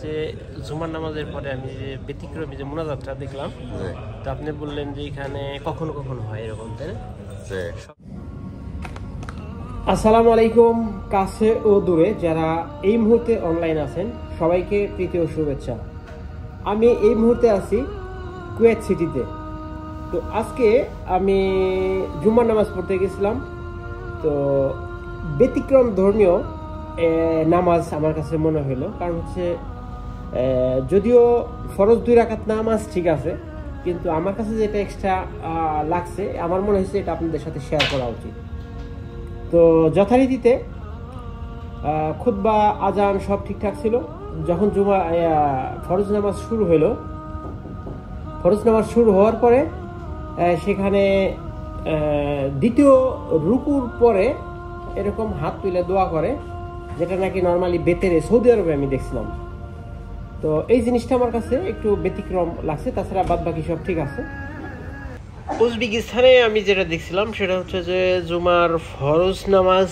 যে জুমার নামাজের পরে আমি যে ব্যতিক্রমী যে মুনাজাতটা দেখলাম, তো আপনি বললেন যে এখানে কখনো কখনো হয় এরকম, তাই না? আসসালামু আলাইকুম, কাছে ও দূরে যারা এই মুহূর্তে অনলাইন আছেন সবাইকে প্রীতি ও শুভেচ্ছা। আমি এই মুহূর্তে আছি কুয়েত সিটিতে। তো আজকে আমি জুমার নামাজ পড়তে গেছিলাম। তো ব্যতিক্রম ধর্মীয় নামাজ আমার কাছে মনে হলো, কারণ হচ্ছে যদিও ফরজ 2 রাকাত নামাজ ঠিক আছে, কিন্তু আমার কাছে যেটা এক্সট্রা লাগছে আমার মনে হয়েছে এটা আপনাদের সাথে শেয়ার করা উচিত। তো যথারীতিতে খুতবা আজান সব ঠিকঠাক ছিল। যখন ফরজ নামাজ শুরু হওয়ার পরে সেখানে দ্বিতীয় রুকুর পরে এরকম হাত তুলে দোয়া করে, যেটা নাকি নর্মালি বেতেরে সৌদি আরবে আমি দেখছিলাম। তো এই জিনিসটা আমার কাছে একটু ব্যতিক্রম লাগছে, তাছাড়া বাদ বাকি সব ঠিক আছে। উজবেকিস্তানে আমি যেটা দেখছিলাম সেটা হচ্ছে যে জুমার ফরজ নামাজ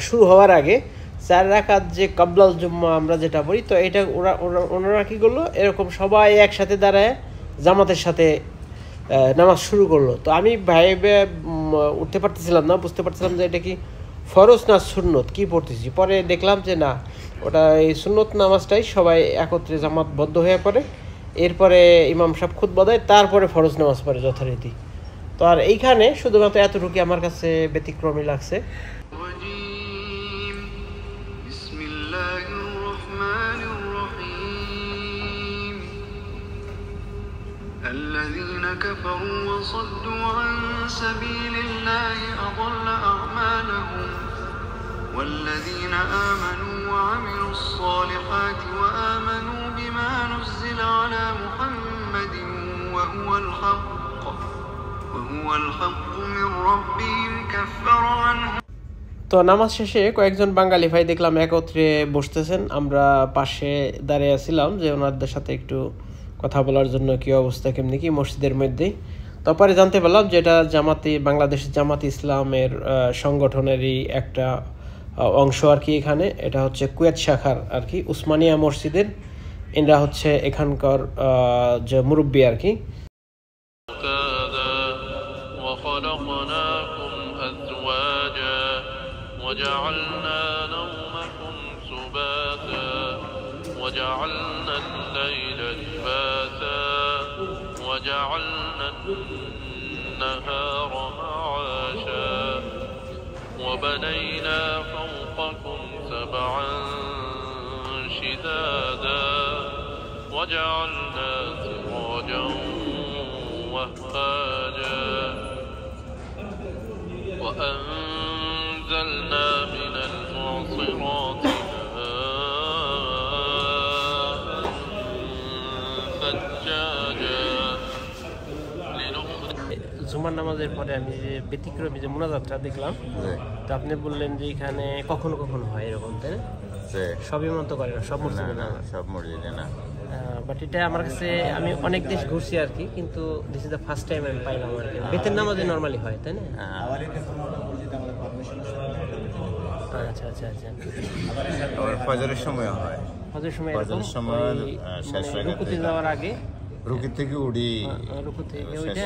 শুরু হওয়ার আগে 4 রাকাত যে কাবলাল জুম্মা আমরা যেটা পড়ি, তো এটা ওনারা কি করলো, এরকম সবাই একসাথে দাঁড়ায় জামাতের সাথে নামাজ শুরু করলো। তো আমি ভাইবে উঠতে পারতেছিলাম না, বুঝতে পারছিলাম যে এটা কি ফরজ না সুন্নত, কি পড়তেছি। পরে দেখলাম যে না, ওটা এই সুন্নত নামাজটাই সবাই একত্রে জামাতবদ্ধ হয়ে পড়ে, এরপরে ইমাম সাহেব খুতবা দেয়, তারপরে ফরজ নামাজ পড়ে যথারীতি। তো আর এইখানে শুধুমাত্র এতটুকু আমার কাছে ব্যতিক্রমী লাগছে। الذين كفروا وصدوا عن سبيل الله أضل أعمالهم والذين آمنوا وعملوا الصالحات وآمنوا بما نزل على محمد وهو الحق من ربهم كفر عنهم। তো নামাজ শেষে কয়েকজন বাঙালি ভাই দেখলাম একত্রে বসতেছেন। আমরা পাশে দাঁড়িয়ে আছিলাম যে ওনাদের সাথে একটু কথা বলার জন্য কি অবস্থা কেমনি কি মসজিদের মধ্যেই। তারপরে জানতে পারলাম যে এটা বাংলাদেশ জামাত ইসলামের সংগঠনেরই একটা অংশ আর কি। এখানে এটা হচ্ছে কুয়েত শাখার আর কি, উসমানিয়া মসজিদের। এরা হচ্ছে এখানকার যে মুরব্বী আর কি। وجعلنا الليل لباسا وجعلنا النهار معاشا وبنينا فوقكم 7 شدادا وجعلنا سراجا وهاجا وأنزلنا من المعصرات জুমার নামাজের পরে আমি যে ব্যতিক্রমী যে মুনাজাতটা দেখলাম, তো আপনি বললেন যে এখানে কখনো কখনো হয় এরকম, তাই না? সবই মতো করে না, সব মসজিদে না, সব মসজিদে না। বাট এটা আমার কাছে, আমি অনেক দেশ ঘুরছি আর কি, কিন্তু this is the first time আমি পাইলাম আর কি। বেতের নামাজে নর্মালি হয়, তাই না? আচ্ছা আচ্ছা আচ্ছা। ফজরের সময় হয়, ফজরের সময় রুকুতে যাওয়ার আগে, রুকু থেকে উঠি, রুকু থেকে ওইটা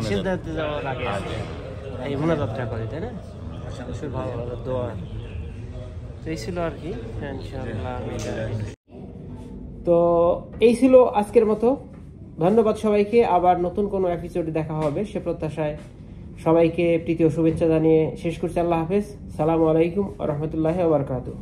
সিজদাতে যাওয়ার আগে এই মুনাজাতটা করে, তাই না? ভালো ভালো দোয়া। তো এই ছিল আর কি, ইনশাআল্লাহ। তো এই ছিল আজকের মতো। ধন্যবাদ সবাইকে। আবার নতুন কোনো এপিসোডে দেখা হবে সে প্রত্যাশায় সবাইকে প্রীতি ও শুভেচ্ছা জানিয়ে শেষ করছি। আল্লাহ হাফেজ। সালামু আলাইকুম ওয়া রাহমাতুল্লাহি ওয়া বারাকাতুহু।